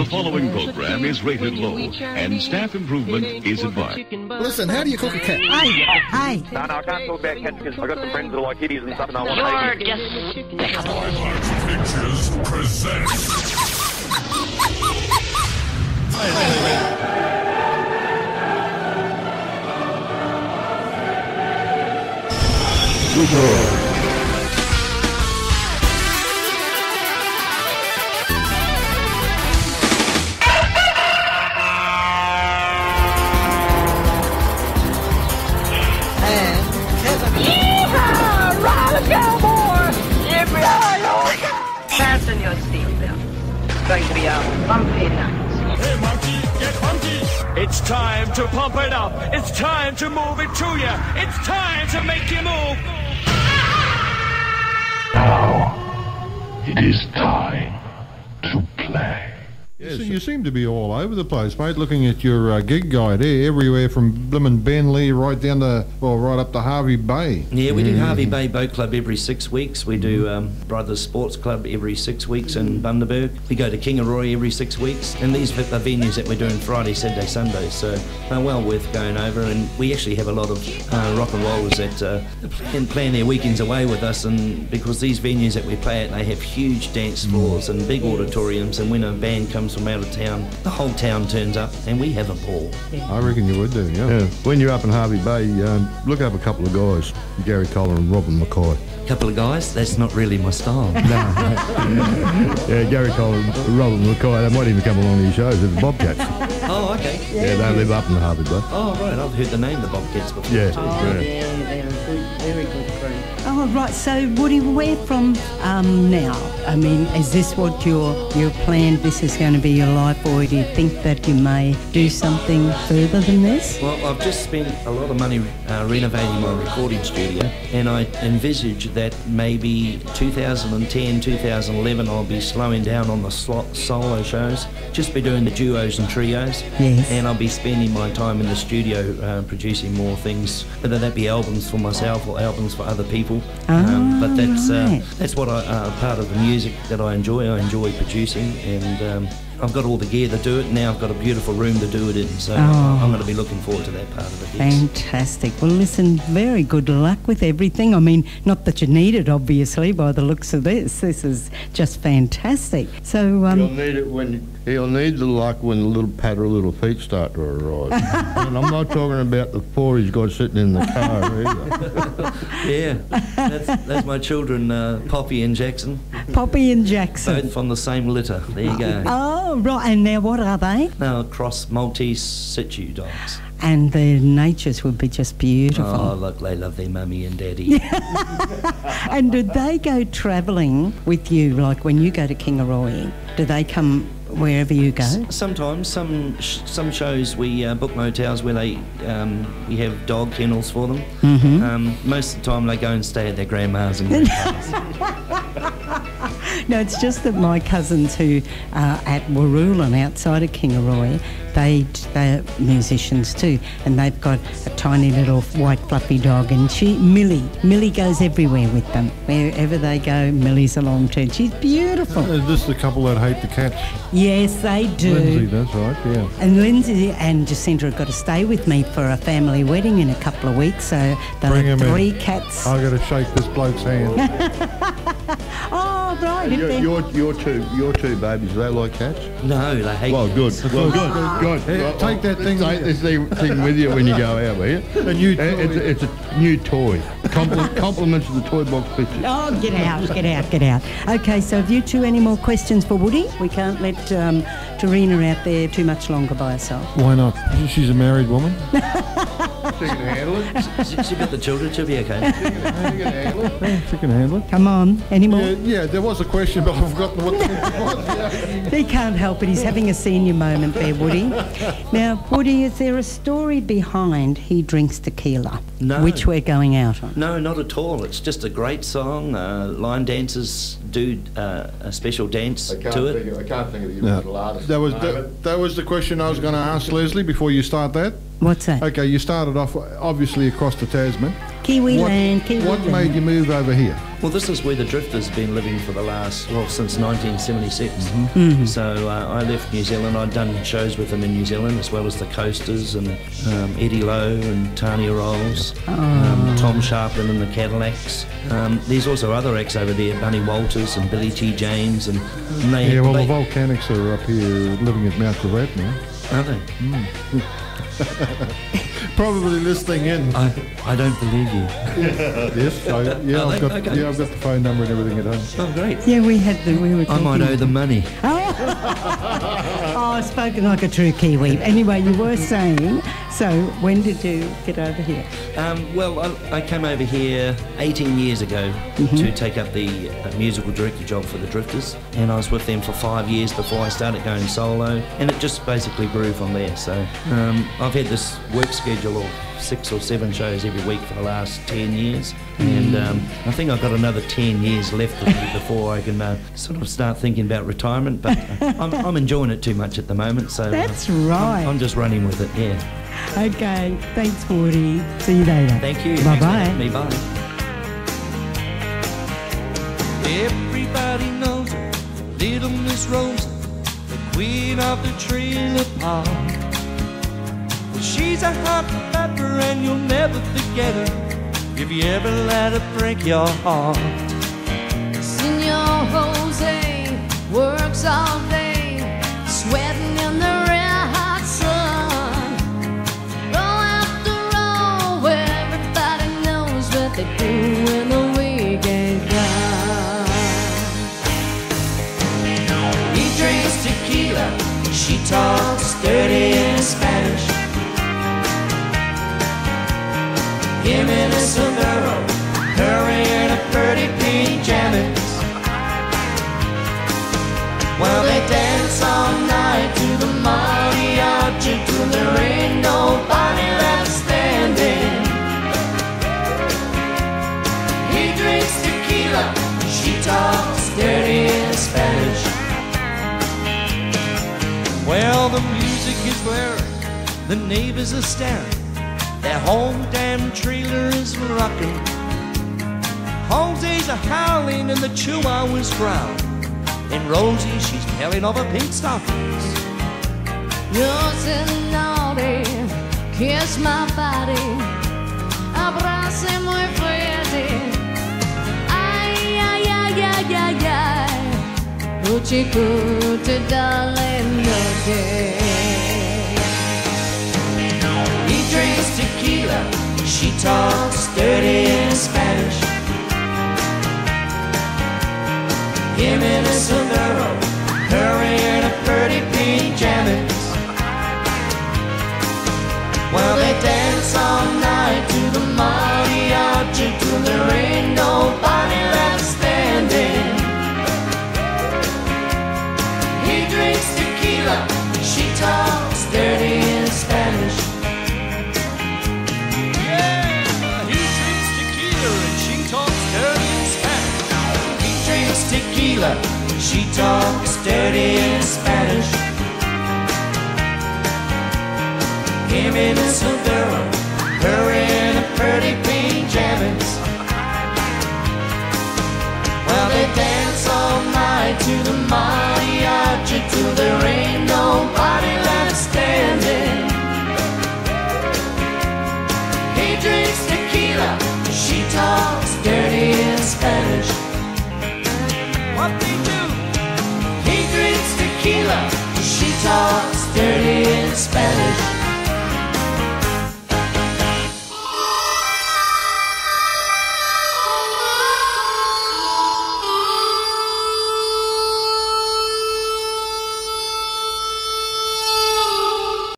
The following program is rated low, and staff improvement is advised. Listen, how do you cook a cat? Hey! No, I can't talk about cats because I've got some friends that like kitties and stuff and I want to You're hate just... Twilight Pictures presents... Fasten your seatbelt. It's going to be a bumpy night. Hey, monkey, get funky! It's time to pump it up. It's time to move it to you. It's time to make you move. Now, it is time to play. Yes, you seem to be all over the place, mate. Looking at your gig guide here, everywhere from Blimmin' Benley right down to, well, right up to Harvey Bay. Yeah, we do Harvey Bay Boat Club every 6 weeks. We do Brothers Sports Club every 6 weeks in Bundaberg. We go to Kingaroy every 6 weeks. And these are venues that we're doing Friday, Saturday, Sunday. So they're well worth going over. And we actually have a lot of rock and rollers that plan their weekends away with us. And because these venues that we play at, they have huge dance floors and big auditoriums. And when a band comes from out of town, the whole town turns up and we have a ball. I reckon you would do, yeah. When you're up in Harvey Bay, look up a couple of guys, Gary Collar and Robin McCoy. Couple of guys, that's not really my style. Yeah, Gary Collar and Robin McCoy, they might even come along to your shows at the Bobcats. Oh, okay. Yeah, they live up in Harvey Bay. Oh, right, I've heard the name, the Bobcats, before Yeah, too. yeah. They're a good, very good crew. Oh, right. So, Woody, where from now? I mean, is this what your plan? This is going to be your life, or do you think that you may do something further than this? Well, I've just spent a lot of money renovating my recording studio, and I envisage that maybe 2010, 2011, I'll be slowing down on the solo shows, just be doing the duos and trios, Yes. and I'll be spending my time in the studio producing more things, whether that be albums for myself or albums for other people. But that's what part of the music that I enjoy. I enjoy producing, and I've got all the gear to do it. Now I've got a beautiful room to do it in, so I'm going to be looking forward to that part of it. Yes. Fantastic. Well, listen, very good luck with everything. I mean, not that you need it, obviously, by the looks of this. This is just fantastic. So He'll need the luck when the little pad or little feet start to arrive. And I'm not talking about the four he's got sitting in the car either. Yeah, that's my children, Poppy and Jackson. Poppy and Jackson. Both from the same litter. There you go. Oh, right. And now what are they? Now cross Maltese Situ dogs. And their natures would be just beautiful. Oh, look, they love their mummy and daddy. And do they go travelling with you, like when you go to Kingaroy? Do they come wherever you go? Sometimes, some shows we book motels where we have dog kennels for them. Mm-hmm. Most of the time they go and stay at their grandma's and grandpa's. No, it's just that my cousins who are at Waroolan outside of Kingaroy, they're musicians too, and they've got a tiny little white fluffy dog, and Millie goes everywhere with them. Wherever they go, Millie's along too. She's beautiful. Is this the couple that hate the cats? Yes, they do. Lindsay, that's right, yeah. And Lindsay and Jacinta have got to stay with me for a family wedding in a couple of weeks, so they'll Bring have 'em three in. cats. I've got to shake this bloke's hand. Oh, right. Your two babies, they like cats? No, they hate Well, good. cats. Well, good. Hey, Well, take that thing. Take this thing with you when you go out, will you? A new toy. It's a new toy. Compliments of the toy box pictures. Oh, get out. Okay, so have you two any more questions for Woody? We can't let Tarina out there too much longer by herself. Why not? She's a married woman. She can handle it. She got the children, she'll be okay. She can handle it. Come on, any more? Yeah, there was a question, but I've forgotten what it was. He can't help it. He's having a senior moment there, Woody. Now, Woody, is there a story behind He Drinks Tequila, No. which we're going out on? No, not at all. It's just a great song. Line dancers do a special dance to it. I can't think of the individual artist. That was the question I was going to ask Leslie before you start that. What's that? Okay, you started off obviously across the Tasman. Kiwi land, Kiwi What land. made you move over here? Well, this is where the Drifters have been living for the last, well, since 1976. So I left New Zealand. I'd done shows with them in New Zealand, as well as the Coasters and Eddie Lowe and Tanya Rolls, Tom Sharpton and the Cadillacs. There's also other acts over there, Bunny Walters and Billy T. James. And they, Yeah, well, the Volcanics are up here living at Mount Gravatt now. Are they? Probably listening in. I don't believe you. Yes, I've got the phone number and everything at home. Oh, great. Yeah, we were I talking. might owe them money. Oh, spoken like a true Kiwi. Anyway, you were saying, so when did you get over here? Well, I came over here 18 years ago to take up the musical director job for the Drifters, and I was with them for 5 years before I started going solo, and it just basically grew from there. So I've had this work schedule of 6 or 7 shows every week for the last 10 years, and I think I've got another 10 years left of me before I can sort of start thinking about retirement, but I'm enjoying it too much at the moment, so That's right. I'm just running with it, yeah. Okay, thanks, Woody. See you later. Thank you. Bye-bye. Thanks for having me. Bye. Everybody knows her, Little Miss Rosa, the queen of the trailer park. She's a hot pepper and you'll never forget her if you ever let her break your heart. Senor Jose works all day, sweating in the red hot sun. Row after row, everybody knows what they do when the weekend comes. He drinks tequila, she talks dirty in Spanish. Him in a sombrero, her in a pretty pink jammies. Well, they dance all night to the mariachi till there ain't nobody left standing. He drinks tequila, she talks dirty in Spanish. Well, the music is blaring, the neighbors are staring, their whole damn trailer is rocking. Jose's a howling and the chihuahua's growling, and Rosie, she's telling of her pink stockings. You're so naughty, kiss my body, abrace muy fuerte. Ay, ay, ay, ay, ay, ay, hoochie coochie darling, okay. He drinks tequila, she talks dirty in Spanish. Him in a sombrero, her in a pretty pink jammies. Well, they dance all night to the mariachi till there ain't nobody left standing. He drinks tequila, she talks dirty in Spanish. Tequila, she talks dirty in Spanish. Him in a sombrero, her in a pretty pink jammies. Well, they dance all night to the mariachi till there ain't nobody left standing. He drinks tequila, she talks dirty in Spanish. What they do? He drinks tequila, she talks dirty in Spanish.